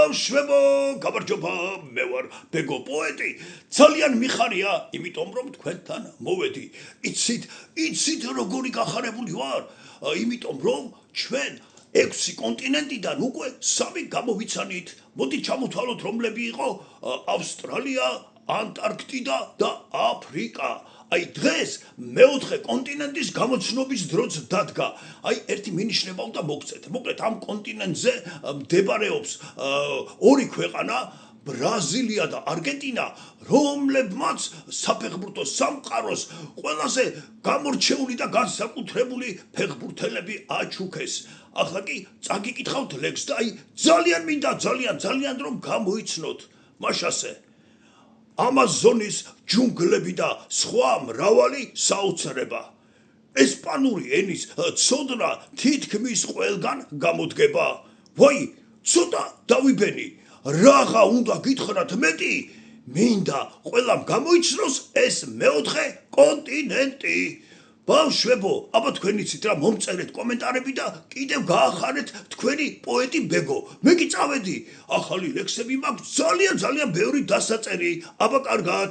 ბავშვებო, გამარჯობა, მე ვარ ბეგო პოეტი. ძალიან მიხარია, იმიტომ რომ თქვენთან მოვედი. იცით როგორი გახარებული ვარ? იმიტომ რომ ჩვენ 6 კონტინენტიდან უკვე 3 გამოვიცანით. მოდით ჩამოთვალოთ რომლები იყო ავსტრალია, ანტარქტიდა და აფრიკა. აი დღეს მეოთხე კონტინენტის გამოცნობის დროც დადგა. აი ერთი მინიშნება უნდა მოგცეთ. მოკლედ ამ კონტინენტზე მდებარეობს 2 ქვეყანა, ბრაზილია და არგენტინა, რომლებმაც საფეხბურთო სამყაროს ყველაზე გამორჩეული და განსაკუთრებული ფეხბურთელები აჩუქეს. ახლა კი წაგიკითხავთ ლექსს და აი ძალიან მინდა ძალიან რომ გამოიცნოთ. მაშასე ამაზონის ჯუნგლები და სხვა მრავალი საოცრება. ესპანური ენის ცოდნა თითქმის ყველგან გამოდგება. ვაი, ცოტა დავიბენი, რაღა უნდა გითხრათ მეტი? მინდა ყველამ გამოიცნოს ეს მეოთხე კონტინენტი. ბავშვებო, აბა თქვენ იცით რა, მომწერეთ კომენტარები და კიდევ გაახარეთ თქვენი პოეტი ბეგო. მე კი წავედი, ახალი ლექსები მაქვს ძალიან ბევრი დასაწერი. აბა კარგად.